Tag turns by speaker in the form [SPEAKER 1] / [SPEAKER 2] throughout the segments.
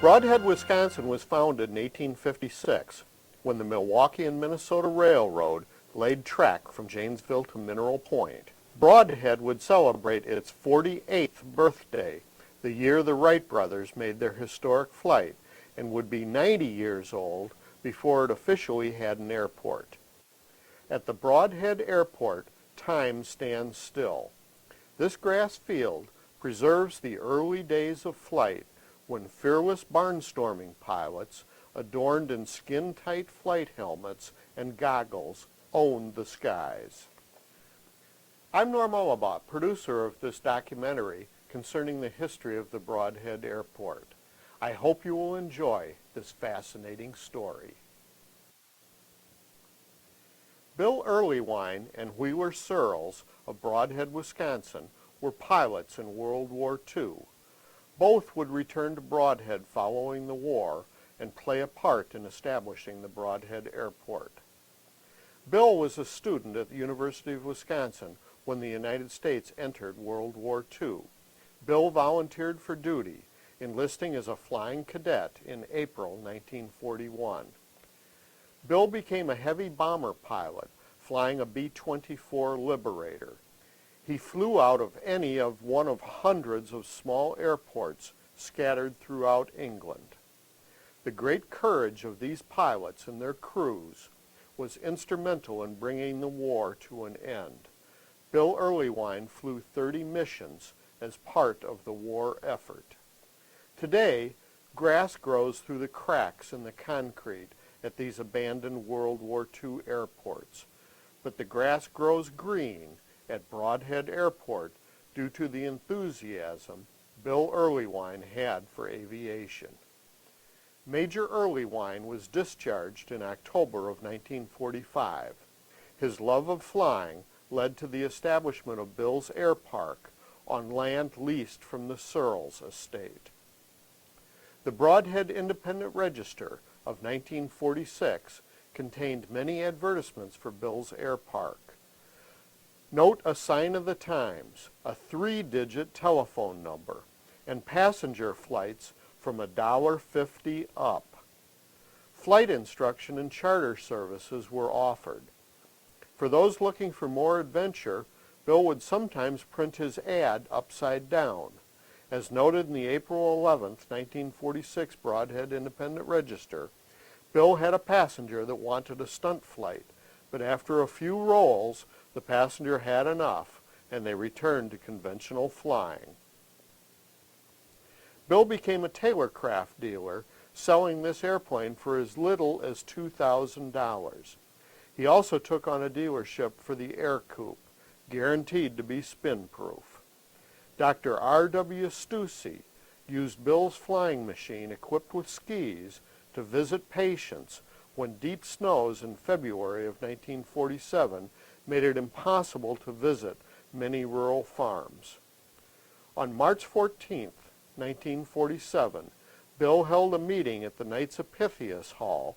[SPEAKER 1] Brodhead, Wisconsin was founded in 1856 when the Milwaukee and Minnesota Railroad laid track from Janesville to Mineral Point. Brodhead would celebrate its 48th birthday, the year the Wright brothers made their historic flight, and would be 90 years old before it officially had an airport. At the Brodhead Airport, time stands still. This grass field preserves the early days of flight when fearless barnstorming pilots, adorned in skin-tight flight helmets and goggles, owned the skies. I'm Norman Aulabaugh, producer of this documentary concerning the history of the Brodhead Airport. I hope you will enjoy this fascinating story. Bill Earlywine and Wheeler Searles of Brodhead, Wisconsin, were pilots in World War II. Both would return to Brodhead following the war and play a part in establishing the Brodhead Airport. Bill was a student at the University of Wisconsin when the United States entered World War II. Bill volunteered for duty, enlisting as a flying cadet in April 1941. Bill became a heavy bomber pilot, flying a B-24 Liberator. He flew out of any of one of hundreds of small airports scattered throughout England. The great courage of these pilots and their crews was instrumental in bringing the war to an end. Bill Earlywine flew 30 missions as part of the war effort. Today, grass grows through the cracks in the concrete at these abandoned World War II airports, but the grass grows green at Brodhead Airport due to the enthusiasm Bill Earlywine had for aviation. Major Earlywine was discharged in October of 1945. His love of flying led to the establishment of Bill's Air Park on land leased from the Searles estate. The Brodhead Independent Register of 1946 contained many advertisements for Bill's Air Park. Note a sign of the times, a 3-digit telephone number, and passenger flights from $1.50 up. Flight instruction and charter services were offered. For those looking for more adventure, Bill would sometimes print his ad upside down. As noted in the April 11, 1946 Brodhead Independent Register, Bill had a passenger that wanted a stunt flight, but after a few rolls, the passenger had enough, and they returned to conventional flying. Bill became a tailorcraft dealer, selling this airplane for as little as $2,000. He also took on a dealership for the Air Coupe, guaranteed to be spin-proof. Dr. R.W. Stussy used Bill's flying machine equipped with skis to visit patients when deep snows in February of 1947 made it impossible to visit many rural farms. On March 14, 1947, Bill held a meeting at the Knights of Pythias Hall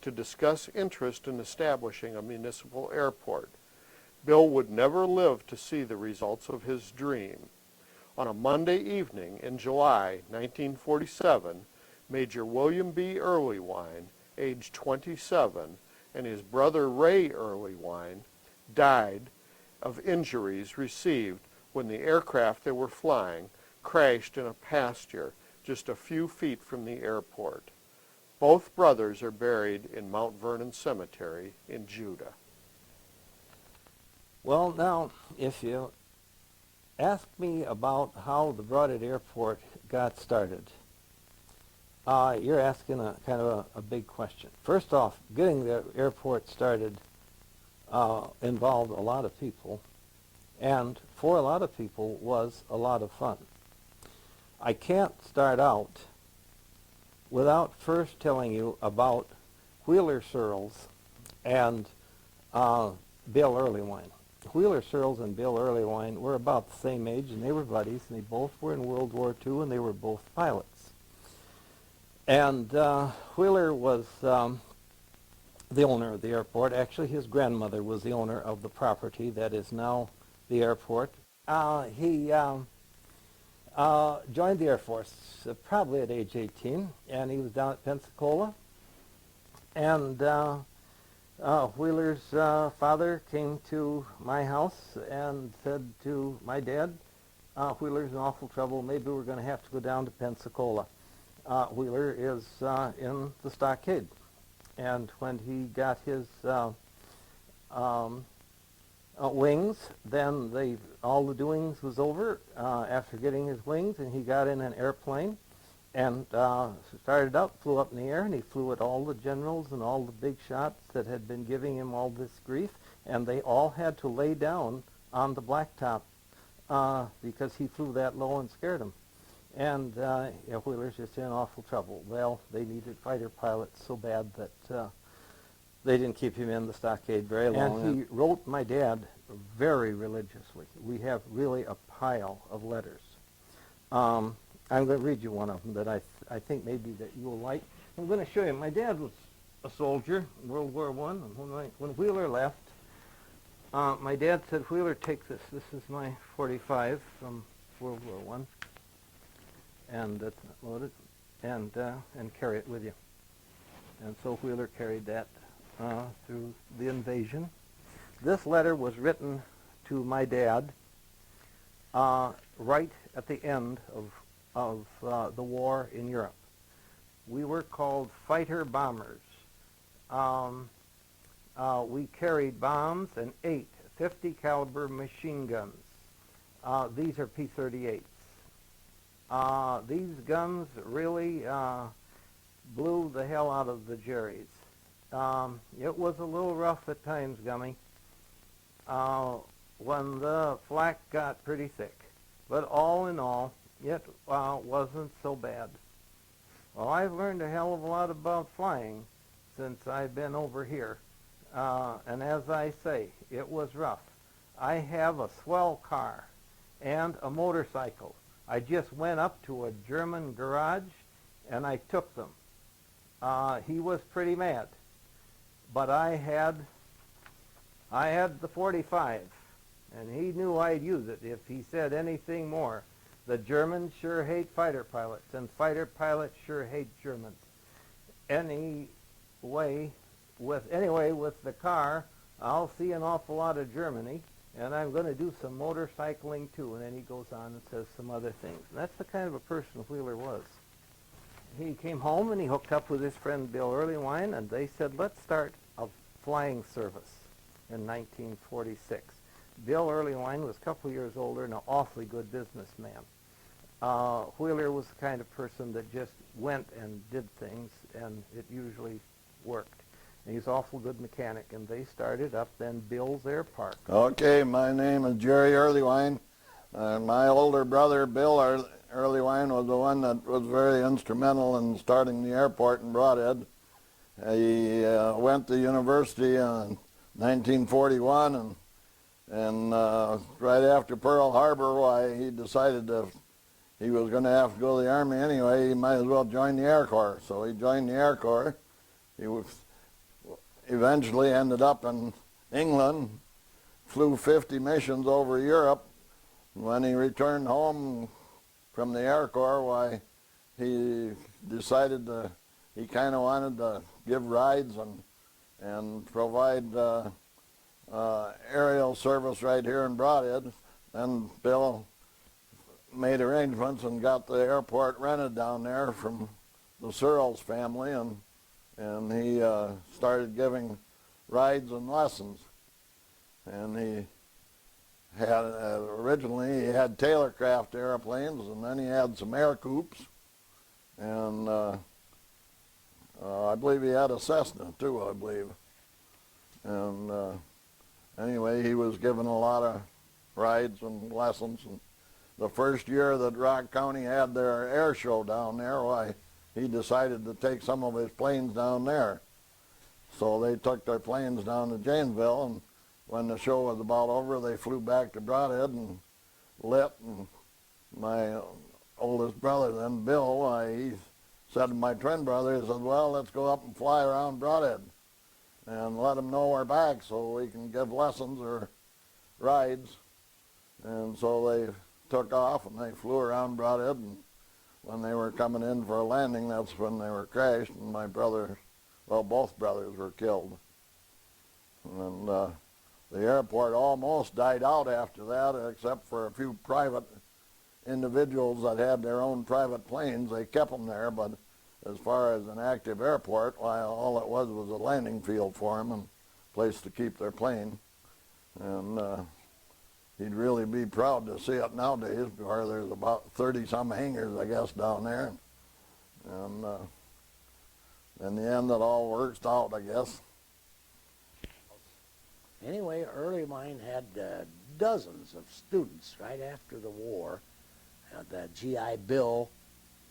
[SPEAKER 1] to discuss interest in establishing a municipal airport. Bill would never live to see the results of his dream. On a Monday evening in July 1947, Major William B. Earlywine, age 27, and his brother Ray Earlywine died of injuries received when the aircraft they were flying crashed in a pasture just a few feet from the airport. Both brothers are buried in Mount Vernon Cemetery in Judah.
[SPEAKER 2] Well, now, if you ask me about how the Brodhead Airport got started, you're asking a kind of a big question. First off, getting the airport started involved a lot of people, and for a lot of people was a lot of fun. I can't start out without first telling you about Wheeler Searles and Bill Earlywine. Wheeler Searles and Bill Earlywine were about the same age, and they were buddies, and they both were in World War II, and they were both pilots. And Wheeler was the owner of the airport. Actually, his grandmother was the owner of the property that is now the airport. He Joined the Air Force probably at age 18, and he was down at Pensacola. And Wheeler's father came to my house and said to my dad, Wheeler's in awful trouble. Maybe we're going to have to go down to Pensacola. Wheeler is in the stockade. And when he got his wings, then all the doings was over after getting his wings, and he got in an airplane and started up, flew up in the air, and he flew at all the generals and all the big shots that had been giving him all this grief, and they all had to lay down on the blacktop because he flew that low and scared them. And Wheeler's just in awful trouble. Well, they needed fighter pilots so bad that they didn't keep him in the stockade very long. And he wrote my dad very religiously. We have really a pile of letters. I'm going to read you one of them that I think maybe that you will like. I'm going to show you. My dad was a soldier in World War I. And when Wheeler left, my dad said, Wheeler, take this. This is my 45 from World War I. And it's not loaded. And carry it with you. And so Wheeler carried that through the invasion. This letter was written to my dad right at the end of the war in Europe. We were called fighter bombers. We carried bombs and 8 50 caliber machine guns. These are P-38s. These guns really blew the hell out of the Jerry's. It was a little rough at times, Gummy, when the flak got pretty thick. But all in all, it wasn't so bad. Well, I've learned a hell of a lot about flying since I've been over here. And as I say, it was rough. I have a swell car and a motorcycle. I just went up to a German garage and I took them. He was pretty mad. But I had the 45, and he knew I'd use it if he said anything more. The Germans sure hate fighter pilots, and fighter pilots sure hate Germans. Anyway, with the car, I'll see an awful lot of Germany, and I'm going to do some motorcycling too. And then he goes on and says some other things. And that's the kind of a person Wheeler was. He came home and he hooked up with his friend Bill Earlywine, and they said, let's start a flying service in 1946. Bill Earlywine was a couple years older and an awfully good businessman. Wheeler was the kind of person that just went and did things, and it usually worked. And he's an awful good mechanic, and they started up then Bill's Air Park.
[SPEAKER 3] Okay, my name is Jerry Earlywine. My older brother, Bill Earlywine, was the one that was very instrumental in starting the airport in Brodhead. He went to university in 1941, and right after Pearl Harbor, why he decided if he was going to have to go to the Army anyway, he might as well join the Air Corps. So he joined the Air Corps. He eventually ended up in England, flew 50 missions over Europe. When he returned home from the Air Corps, why he decided he kind of wanted to give rides and provide aerial service right here in Brodhead. And Bill made arrangements and got the airport rented down there from the Searles family, and he started giving rides and lessons. And he had originally he had Taylorcraft airplanes, and then he had some air coops, and I believe he had a Cessna too, I believe. And anyway, he was given a lot of rides and lessons. And the first year that Rock County had their air show down there, why he decided to take some of his planes down there. So they took their planes down to Janesville, and when the show was about over, they flew back to Brodhead and lit. And my oldest brother then, Bill, he said to my twin brother, he said, well, let's go up and fly around Brodhead and let them know we're back so we can give lessons or rides. And so they took off and they flew around Brodhead, and when they were coming in for a landing, that's when they were crashed, and my brother, well, both brothers were killed. And the airport almost died out after that, except for a few private individuals that had their own private planes. They kept them there, but as far as an active airport, why, all it was a landing field for them and a place to keep their plane. And he'd really be proud to see it nowadays, where there's about 30-some hangars, I guess, down there. And in the end, it all works out, I guess.
[SPEAKER 4] Anyway, Early Wine had dozens of students right after the war. The GI Bill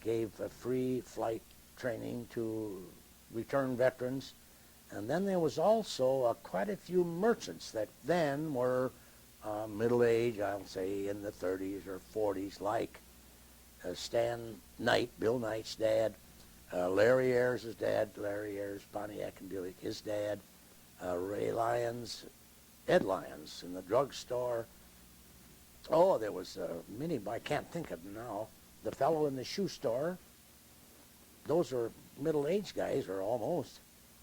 [SPEAKER 4] gave a free flight training to returned veterans. And then there was also quite a few merchants that then were middle-aged, I'll say in the 30s or 40s, like Stan Knight, Bill Knight's dad, Larry Ayers' dad, Larry Ayers, Pontiac and Buick, his dad, Ray Lyons, Ed Lyons in the drugstore. Oh, there was many, I can't think of them now. The fellow in the shoe store, those are middle-aged guys, or almost,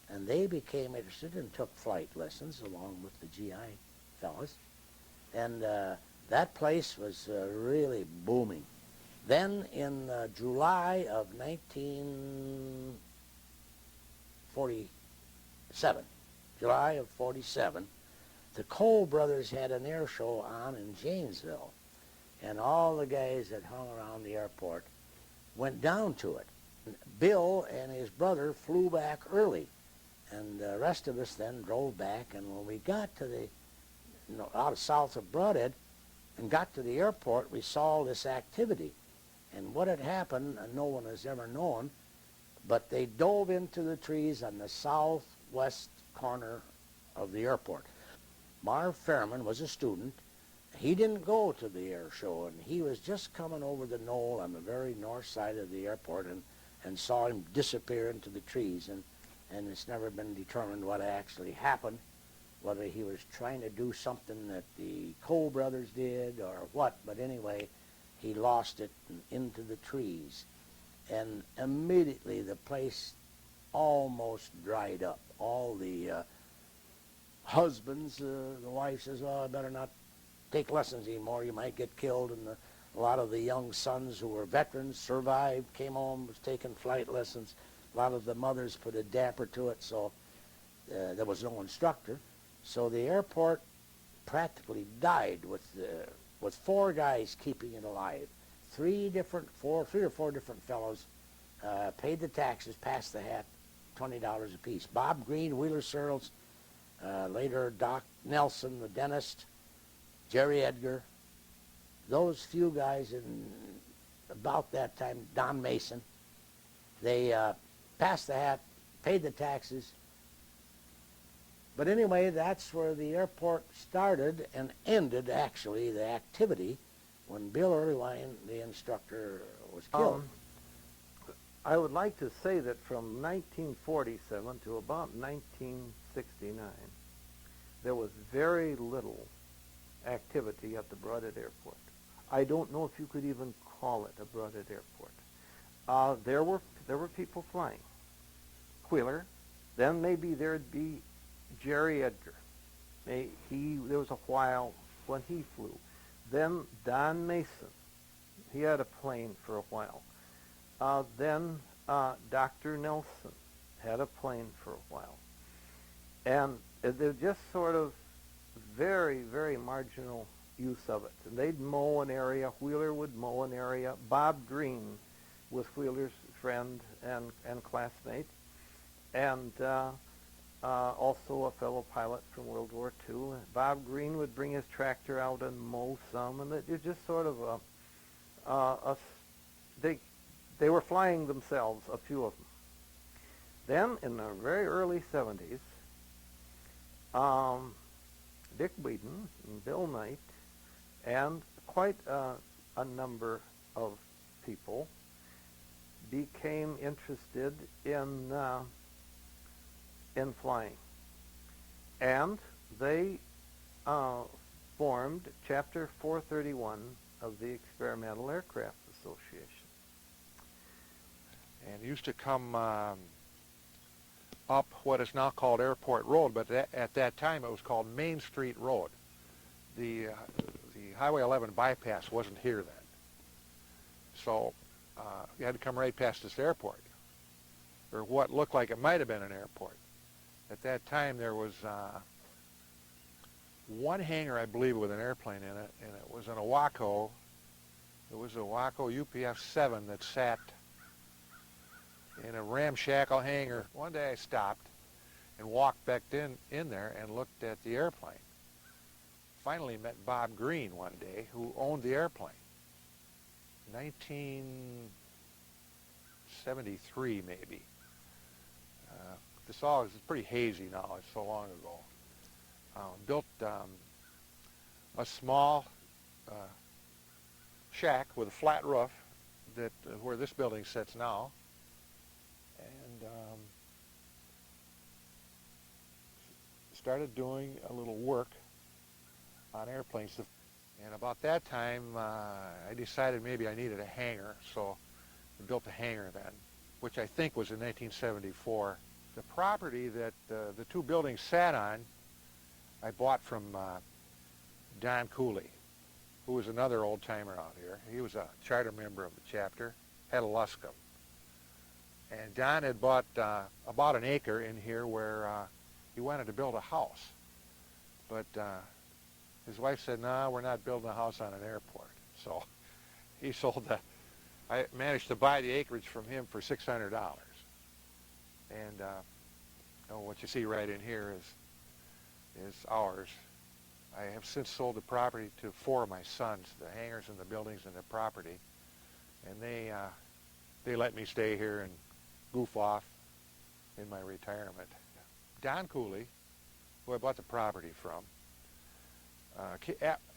[SPEAKER 4] and they became interested and took flight lessons along with the GI fellas. And that place was really booming. Then in July of 1947, July of 47, the Cole brothers had an air show on in Janesville, and all the guys that hung around the airport went down to it. Bill and his brother flew back early, and the rest of us then drove back, and when we got to the, out of south of Brodhead and got to the airport, we saw this activity. And what had happened, no one has ever known, but they dove into the trees on the southwest corner of the airport. Marv Fairman was a student. He didn't go to the air show, and he was just coming over the knoll on the very north side of the airport and saw him disappear into the trees. And it's never been determined what actually happened, whether he was trying to do something that the Cole brothers did or what. But anyway, he lost it into the trees. And immediately the place almost dried up. All the husbands, the wife says, "Oh, I better not take lessons anymore. You might get killed." And a lot of the young sons who were veterans survived, came home, was taking flight lessons. A lot of the mothers put a damper to it, so there was no instructor. So the airport practically died with 4 guys keeping it alive. 3 or 4 different fellows paid the taxes, passed the hat, $20 apiece. Bob Green, Wheeler Searles, later Doc Nelson, the dentist, Jerry Edgar, those few guys in about that time, Don Mason, they passed the hat, paid the taxes. But anyway, that's where the airport started and ended, actually, the activity when Bill Irwine, the instructor, was killed.
[SPEAKER 2] I would like to say that from 1947 to about 1969, there was very little activity at the Brodhead Airport. I don't know if you could even call it a Brodhead Airport. There were people flying. Wheeler, then maybe there'd be Jerry Edgar. There was a while when he flew. Then Don Mason, he had a plane for a while. Then Dr. Nelson had a plane for a while. And they're just sort of very, very marginal use of it. And they'd mow an area. Wheeler would mow an area. Bob Green was Wheeler's friend and classmate, and also a fellow pilot from World War II. Bob Green would bring his tractor out and mow some, and it just sort of they were flying themselves, a few of them. Then in the very early 70s, Dick Whedon and Bill Knight and quite a number of people became interested in flying, and they formed Chapter 431 of the Experimental Aircraft Association.
[SPEAKER 5] And it used to come up what is now called Airport Road, but at that time it was called Main Street Road. The Highway 11 bypass wasn't here then. So you had to come right past this airport, or what looked like it might have been an airport. At that time there was one hangar, I believe, with an airplane in it, and it was an Waco. It was a Waco UPF-7 that sat in a ramshackle hangar. One day I stopped and walked back in there and looked at the airplane. Finally met Bob Green one day, who owned the airplane. 1973 maybe. This all is pretty hazy now, it's so long ago. Built a small shack with a flat roof that where this building sits now, and started doing a little work on airplanes. And about that time I decided maybe I needed a hangar, so I built a hangar then, which I think was in 1974. The property that the two buildings sat on I bought from Don Cooley, who was another old-timer out here. He was a charter member of the chapter, had a Luscombe. And Don had bought about an acre in here where he wanted to build a house. But his wife said, no, we're not building a house on an airport. So he sold I managed to buy the acreage from him for $600. And what you see right in here is ours. I have since sold the property to 4 of my sons, the hangars and the buildings and the property, and they let me stay here and goof off in my retirement. Don Cooley, who I bought the property from,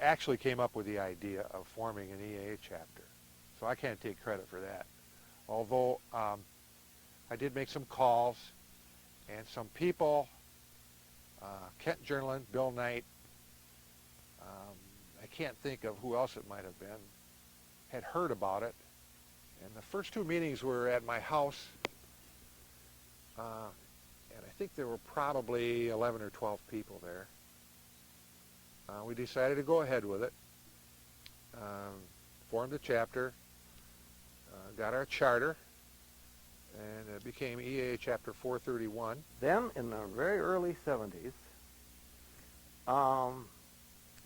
[SPEAKER 5] actually came up with the idea of forming an EAA chapter, so I can't take credit for that. Although I did make some calls, and some people, Kent Journalin, Bill Knight, I can't think of who else it might have been, had heard about it. And the first 2 meetings were at my house, and I think there were probably 11 or 12 people there. We decided to go ahead with it, formed a chapter, got our charter, and it became EAA Chapter 431.
[SPEAKER 2] Then, in the very early 70s,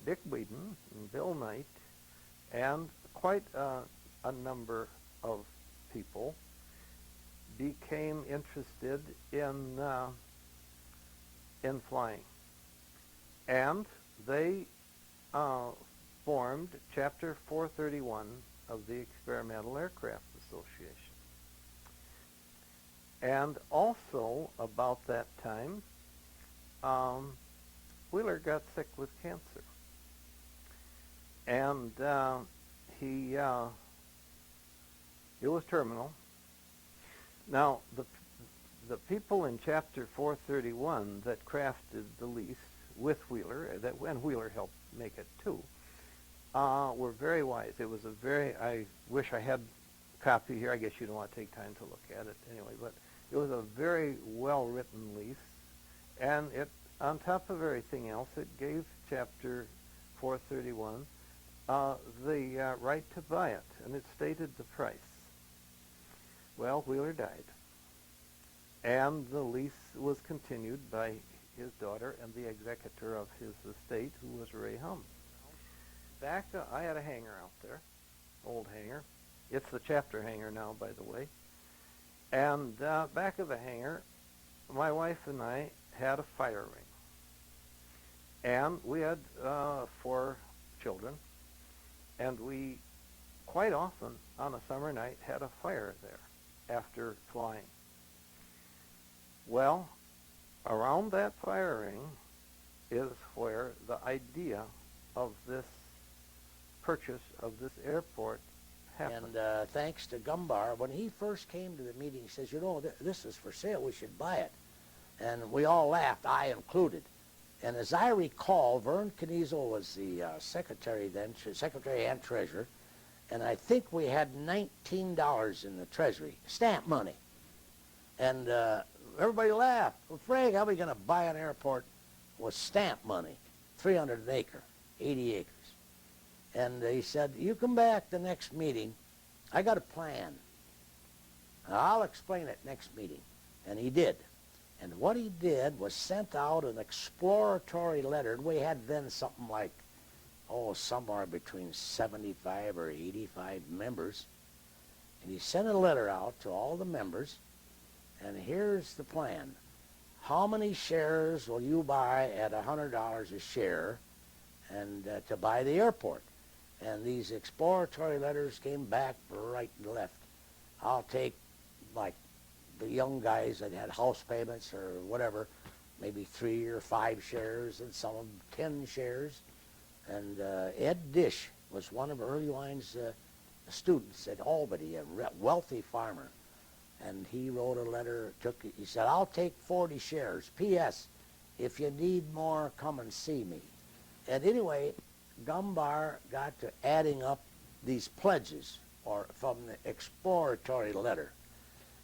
[SPEAKER 2] Dick Whedon and Bill Knight and quite a number of people became interested in flying. And they formed Chapter 431 of the Experimental Aircraft Association. And also, about that time, Wheeler got sick with cancer. And it was terminal. Now, the people in Chapter 431 that crafted the lease with Wheeler, and Wheeler helped make it too, were very wise. It was I wish I had a copy here. I guess you don't want to take time to look at it anyway, but it was a very well-written lease, and it, on top of everything else, it gave Chapter 431 the right to buy it, and it stated the price. Well, Wheeler died, and the lease was continued by his daughter and the executor of his estate, who was Ray Hum. I had a hangar out there, old hangar. It's the chapter hangar now, by the way. And back of the hangar, my wife and I had a fire ring. And we had 4 children, and we quite often on a summer night had a fire there after flying. Well, around that fire ring is where the idea of this purchase of this airport happened.
[SPEAKER 4] And thanks to Gumbar, when he first came to the meeting, he says, you know, this is for sale, we should buy it. And we all laughed, I included. And as I recall, Vern Kniezel was the secretary then, secretary and treasurer, and I think we had $19 in the treasury, stamp money. And everybody laughed. Well, Frank, how are we going to buy an airport with stamp money? 300 an acre, 80 acres. And he said, you come back the next meeting. I got a plan. I'll explain it next meeting. And he did. And what he did was sent out an exploratory letter. We had then something like, somewhere between 75 or 85 members. And he sent a letter out to all the members. And here's the plan. How many shares will you buy at $100 a share and to buy the airport? And these exploratory letters came back right and left. I'll take, like, the young guys that had house payments or whatever, maybe 3 or 5 shares, and some of them 10 shares. And Ed Dish was one of Earlywine's students at Albany, a wealthy farmer. And he wrote a letter, he said, I'll take 40 shares. P.S. If you need more, come and see me. And anyway, Gumbar got to adding up these pledges from the exploratory letter.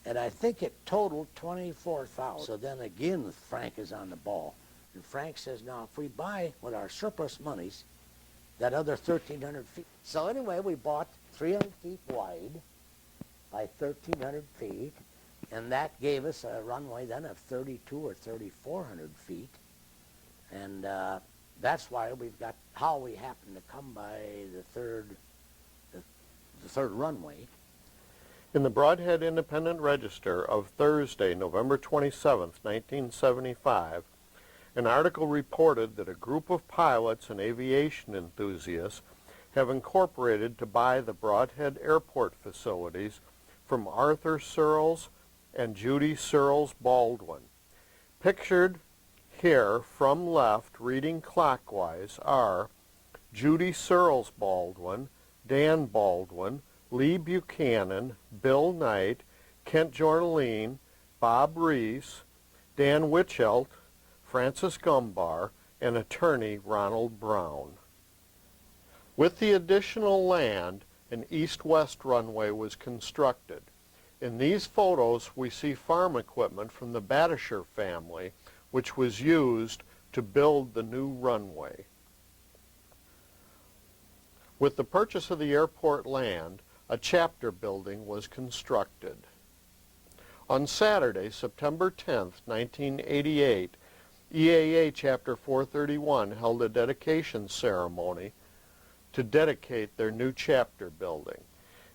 [SPEAKER 4] And I think it totaled 24,000. So then again, Frank is on the ball. And Frank says, now, if we buy with our surplus monies that other 1,300 feet. So anyway, we bought 300 feet wide by 1,300 feet. And that gave us a runway then of 3,200 or 3,400 feet. And that's why we've got, how we happen to come by the third runway.
[SPEAKER 1] In the Brodhead Independent Register of Thursday, November 27, 1975, an article reported that a group of pilots and aviation enthusiasts have incorporated to buy the Brodhead Airport facilities from Arthur Searles and Judy Searles Baldwin. Pictured here from left, reading clockwise, are Judy Searles Baldwin, Dan Baldwin, Lee Buchanan, Bill Knight, Kent Jornaline, Bob Reese, Dan Wichelt, Francis Gumbar, and attorney Ronald Brown. With the additional land, an east-west runway was constructed. In these photos, we see farm equipment from the Batisher family, which was used to build the new runway. With the purchase of the airport land, a chapter building was constructed. On Saturday, September 10, 1988, EAA Chapter 431 held a dedication ceremony to dedicate their new chapter building.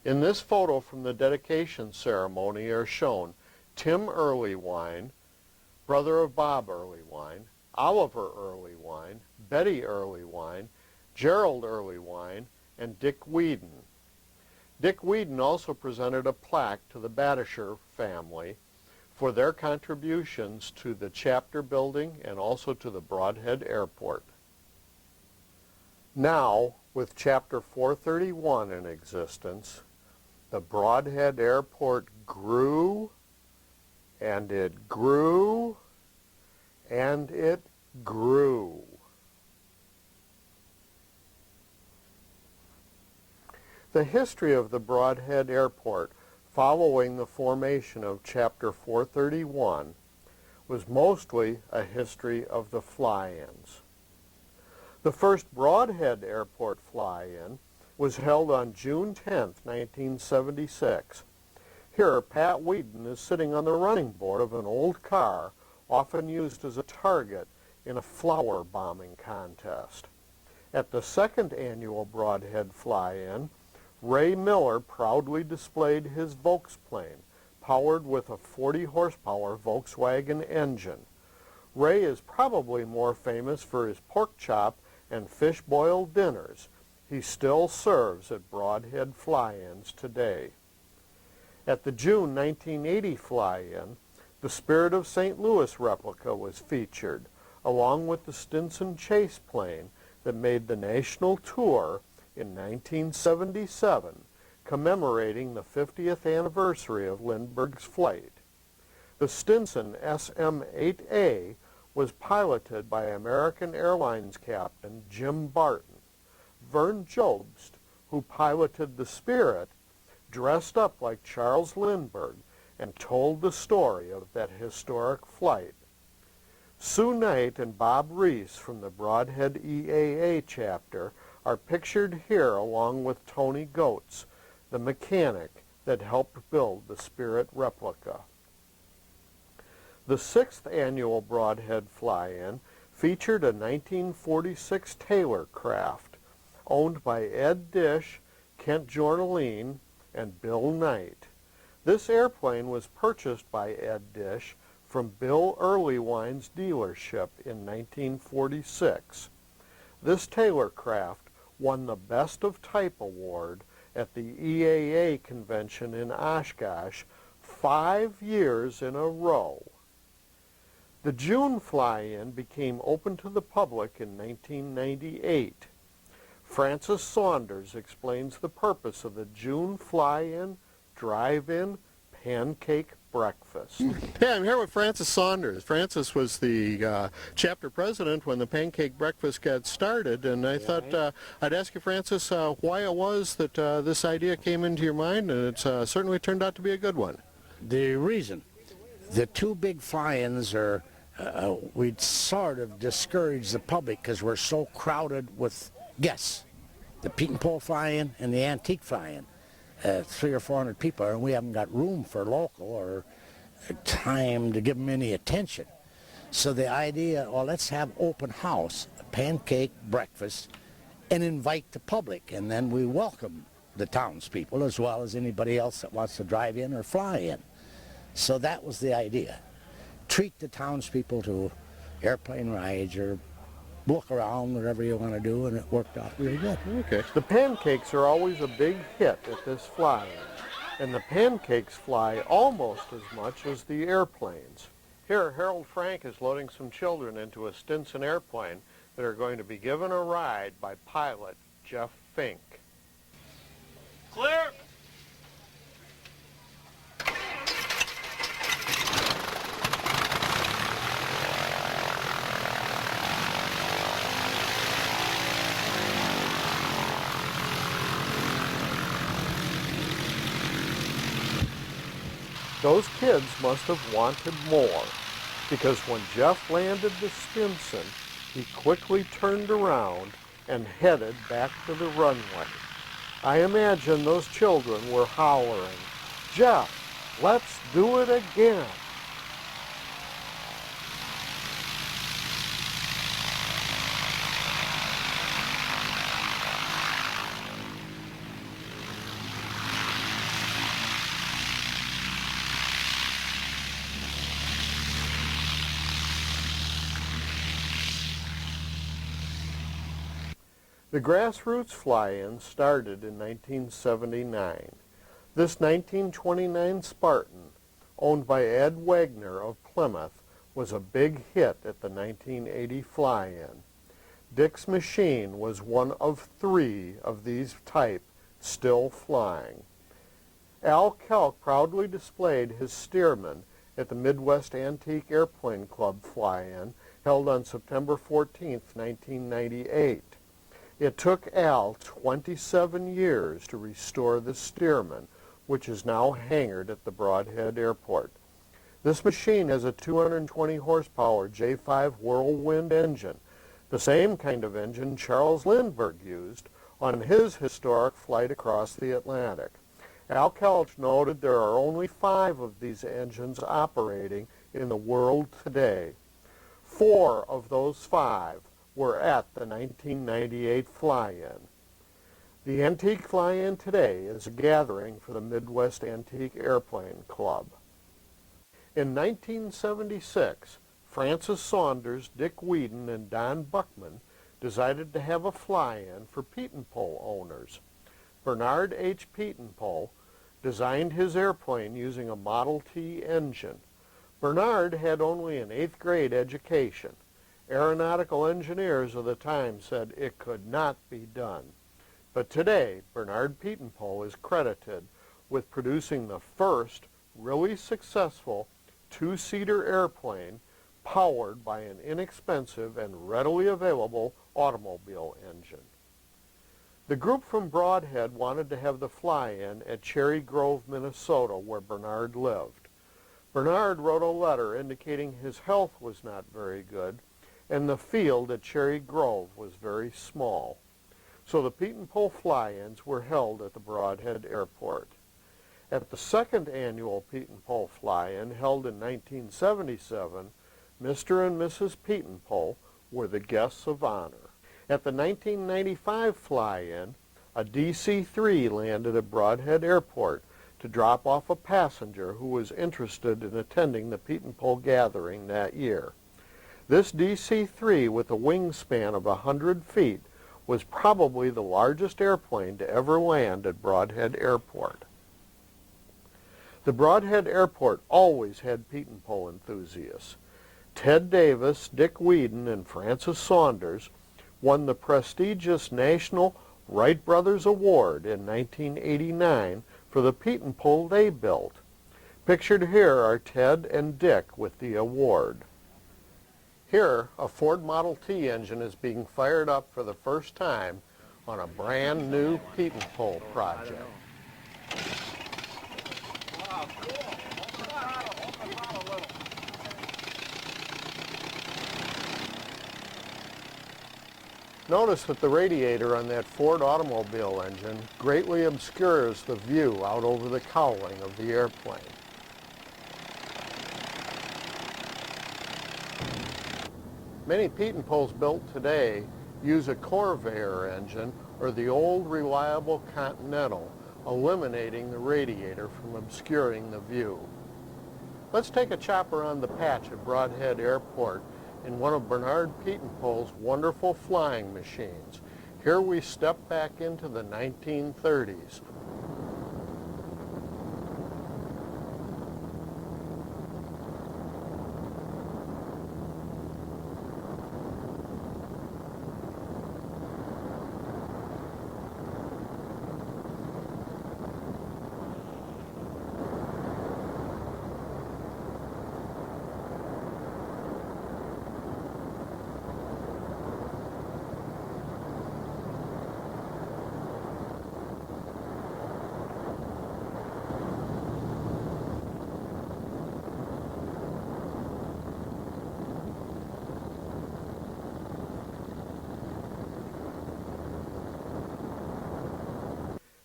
[SPEAKER 1] In this photo from the dedication ceremony are shown Tim Earlywine, brother of Bob Earlywine, Oliver Earlywine, Betty Earlywine, Gerald Earlywine, and Dick Whedon. Dick Whedon also presented a plaque to the Batisher family for their contributions to the chapter building and also to the Brodhead Airport. Now, with Chapter 431 in existence, the Brodhead Airport grew, and it grew, and it grew. The history of the Brodhead Airport following the formation of Chapter 431 was mostly a history of the fly-ins. The first Brodhead Airport fly-in was held on June 10, 1976. Here, Pat Whedon is sitting on the running board of an old car, often used as a target in a flower bombing contest. At the second annual Brodhead fly-in, Ray Miller proudly displayed his Volksplane, powered with a 40-horsepower Volkswagen engine. Ray is probably more famous for his pork chop and fish boiled dinners. He still serves at Brodhead fly-ins today. At the June 1980 fly-in, the Spirit of St. Louis replica was featured, along with the Stinson Chase plane that made the national tour in 1977, commemorating the 50th anniversary of Lindbergh's flight. The Stinson SM-8A was piloted by American Airlines captain Jim Barton. Vern Jobst, who piloted the Spirit, dressed up like Charles Lindbergh and told the story of that historic flight. Sue Knight and Bob Reese from the Brodhead EAA chapter are pictured here along with Tony Goetz, the mechanic that helped build the Spirit replica. The 6th annual Brodhead Fly-In featured a 1946 Taylor craft owned by Ed Dish, Kent Jornaline, and Bill Knight. This airplane was purchased by Ed Dish from Bill Earlywine's dealership in 1946. This Taylor craft won the Best of Type Award at the EAA convention in Oshkosh 5 years in a row. The June Fly-In became open to the public in 1998. Francis Saunders explains the purpose of the June Fly-In Drive-In Pancake Breakfast. Yeah, I'm here with Francis Saunders. Francis was the chapter president when the Pancake Breakfast got started, and I thought I'd ask you, Francis, why it was that this idea came into your mind, and it's certainly turned out to be a good one.
[SPEAKER 4] The reason, the two big fly-ins are, we'd sort of discourage the public because we're so crowded with guests. The Pete and Pole fly-in and the antique fly-in. 300 or 400 people, and we haven't got room for local or time to give them any attention. So the idea, well, let's have open house, a pancake breakfast, and invite the public, and then we welcome the townspeople as well as anybody else that wants to drive in or fly in. So that was the idea. Treat the townspeople to airplane rides or look around, whatever you want to do, and it worked out really good.
[SPEAKER 1] Okay. The pancakes are always a big hit at this fly-in, and the pancakes fly almost as much as the airplanes. Here, Harold Frank is loading some children into a Stinson airplane that are going to be given a ride by pilot Jeff Fink.
[SPEAKER 6] Clear!
[SPEAKER 1] Those kids must have wanted more, because when Jeff landed the Stinson, he quickly turned around and headed back to the runway. I imagine those children were hollering, "Jeff, let's do it again." The grassroots fly-in started in 1979. This 1929 Spartan, owned by Ed Wagner of Plymouth, was a big hit at the 1980 fly-in. Dick's machine was one of 3 of these type still flying. Al Kelk proudly displayed his Stearman at the Midwest Antique Airplane Club fly-in held on September 14, 1998. It took Al 27 years to restore the Stearman, which is now hangared at the Brodhead Airport. This machine has a 220 horsepower J5 Whirlwind engine, the same kind of engine Charles Lindbergh used on his historic flight across the Atlantic. Al Kelch noted there are only 5 of these engines operating in the world today. 4 of those 5 were at the 1998 fly-in. The Antique Fly-In today is a gathering for the Midwest Antique Airplane Club. In 1976, Francis Saunders, Dick Whedon, and Don Buckman decided to have a fly-in for Pete and Pole owners. Bernard H. Pete and Pole designed his airplane using a Model T engine. Bernard had only an 8th grade education. Aeronautical engineers of the time said it could not be done. But today, Bernard Pete and Pole is credited with producing the first really successful 2-seater airplane powered by an inexpensive and readily available automobile engine. The group from Brodhead wanted to have the fly-in at Cherry Grove, Minnesota, where Bernard lived. Bernard wrote a letter indicating his health was not very good, and the field at Cherry Grove was very small. So the Pete and Pole fly-ins were held at the Brodhead Airport. At the second annual Pete and Pole fly-in, held in 1977, Mr. and Mrs. Pete and Pole were the guests of honor. At the 1995 fly-in, a DC-3 landed at Brodhead Airport to drop off a passenger who was interested in attending the Pete and Pole gathering that year. This DC-3, with a wingspan of 100 feet, was probably the largest airplane to ever land at Brodhead Airport. The Brodhead Airport always had Pete and Pole enthusiasts. Ted Davis, Dick Whedon, and Francis Saunders won the prestigious National Wright Brothers Award in 1989 for the Pete and Pole they built. Pictured here are Ted and Dick with the award. Here, a Ford Model T engine is being fired up for the first time on a brand new Pete and Pole project. Notice that the radiator on that Ford automobile engine greatly obscures the view out over the cowling of the airplane. Many Pete and Poles built today use a Corvair engine or the old reliable Continental, eliminating the radiator from obscuring the view. Let's take a chopper on the patch at Brodhead Airport in one of Bernard Pete and Pole's wonderful flying machines. Here we step back into the 1930s.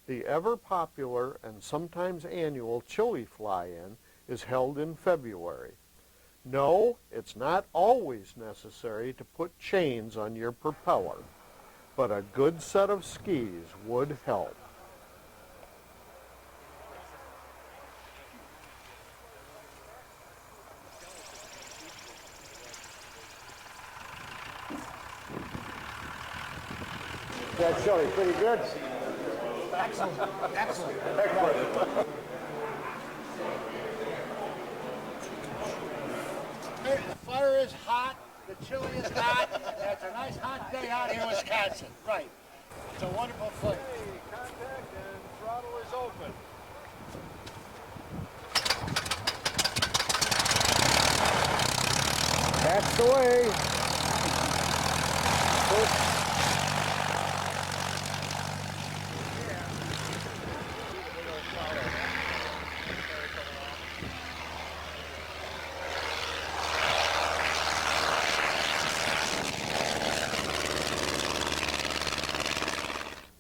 [SPEAKER 1] The ever-popular and sometimes annual Chile fly-in is held in February. No, it's not always necessary to put chains on your propeller, but a good set of skis would help.
[SPEAKER 6] That Chili, pretty good.
[SPEAKER 7] Excellent. Excellent.
[SPEAKER 6] The fire is hot, the chili is hot, and it's a nice hot day out here in Wisconsin. Right. It's a wonderful place.
[SPEAKER 1] Hey, contact and throttle is open.
[SPEAKER 6] That's the way.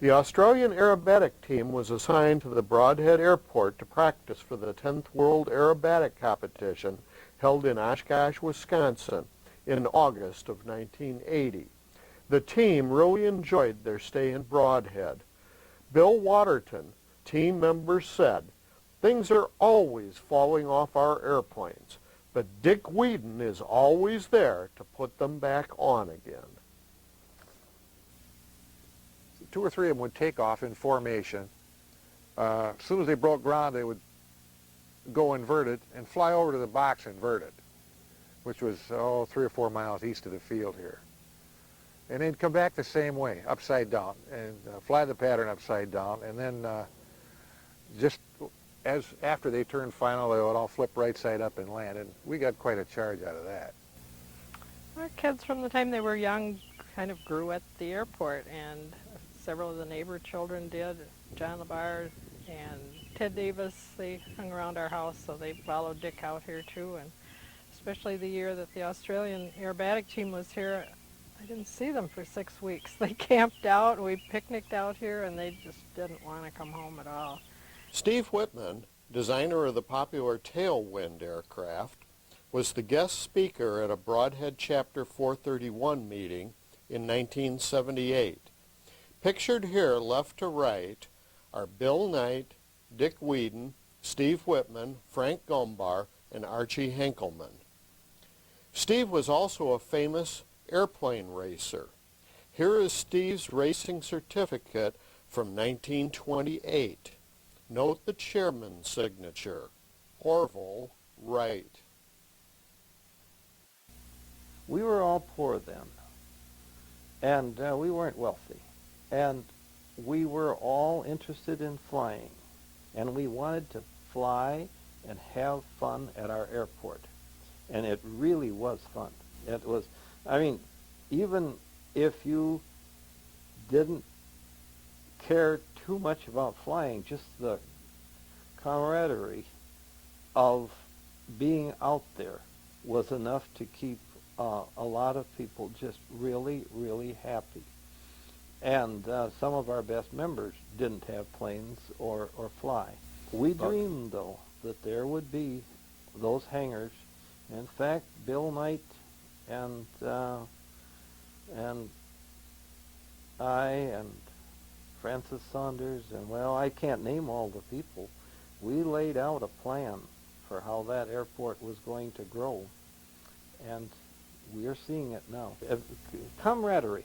[SPEAKER 1] The Australian aerobatic team was assigned to the Brodhead Airport to practice for the 10th World Aerobatic Competition held in Oshkosh, Wisconsin in August of 1980. The team really enjoyed their stay in Brodhead. Bill Waterton, team member, said, "Things are always falling off our airplanes, but Dick Whedon is always there to put them back on again."
[SPEAKER 5] 2 or 3 of them would take off in formation. As soon as they broke ground, they would go inverted and fly over to the box inverted, which was 3 or 4 miles east of the field here. And they'd come back the same way, upside down, and fly the pattern upside down, and then just as after they turned final, they would all flip right side up and land, and we got quite a charge out of that.
[SPEAKER 8] Our kids from the time they were young kind of grew at the airport, and several of the neighbor children did. John Aulabaugh and Ted Davis, they hung around our house, so they followed Dick out here too. And especially the year that the Australian aerobatic team was here, I didn't see them for 6 weeks. They camped out, we picnicked out here, and they just didn't want to come home at all.
[SPEAKER 1] Steve Whitman, designer of the popular Tailwind aircraft, was the guest speaker at a Brodhead Chapter 431 meeting in 1978. Pictured here left to right are Bill Knight, Dick Whedon, Steve Whitman, Frank Gumbar, and Archie Henkelman. Steve was also a famous airplane racer. Here is Steve's racing certificate from 1928. Note the chairman's signature, Orville Wright.
[SPEAKER 2] We were all poor then, and we weren't wealthy, and we were all interested in flying, and we wanted to fly and have fun at our airport, and it really was fun. It was, I mean, even if you didn't care too much about flying, just the camaraderie of being out there was enough to keep a lot of people just really, really happy. And some of our best members didn't have planes or fly. We dreamed, though, that there would be those hangars. In fact, Bill Knight and I and Francis Saunders, and well, I can't name all the people, we laid out a plan for how that airport was going to grow, and we are seeing it now. Camaraderie.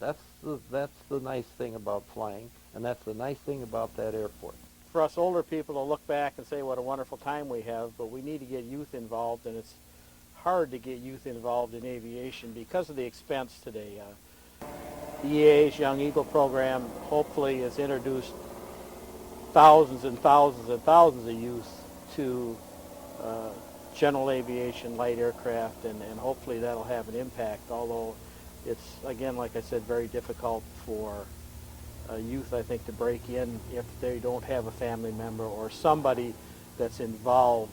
[SPEAKER 2] That's the nice thing about flying, and that's the nice thing about that airport.
[SPEAKER 9] For us older people to look back and say what a wonderful time we have, but we need to get youth involved, and it's hard to get youth involved in aviation because of the expense today. The EA's Young Eagle program hopefully has introduced thousands and thousands and thousands of youth to general aviation, light aircraft, and hopefully that'll have an impact, although it's, again, like I said, very difficult for youth, I think, to break in if they don't have a family member or somebody that's involved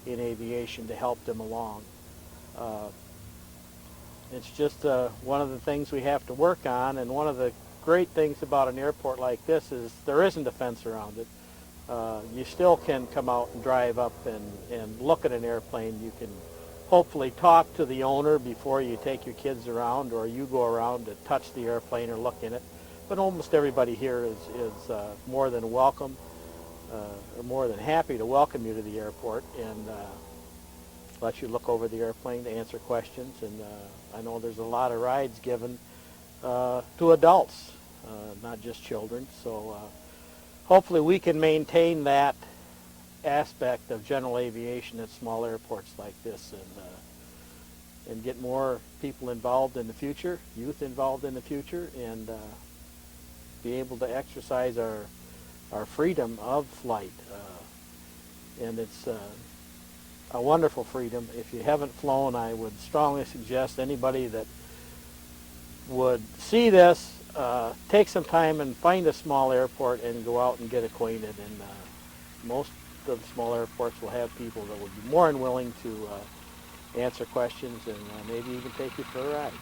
[SPEAKER 9] in aviation to help them along. It's just one of the things we have to work on, and one of the great things about an airport like this is there isn't a fence around it. You still can come out and drive up and look at an airplane. You can hopefully talk to the owner before you take your kids around, or you go around to touch the airplane or look in it. But almost everybody here is more than welcome, or more than happy to welcome you to the airport and let you look over the airplane to answer questions. And I know there's a lot of rides given to adults, not just children. So hopefully we can maintain that aspect of general aviation at small airports like this, and get more people involved in the future, youth involved in the future, and be able to exercise our freedom of flight. And it's a wonderful freedom. If you haven't flown, I would strongly suggest anybody that would see this, take some time and find a small airport and go out and get acquainted. And most of the small airports will have people that would be more than willing to answer questions and maybe even take you for a ride.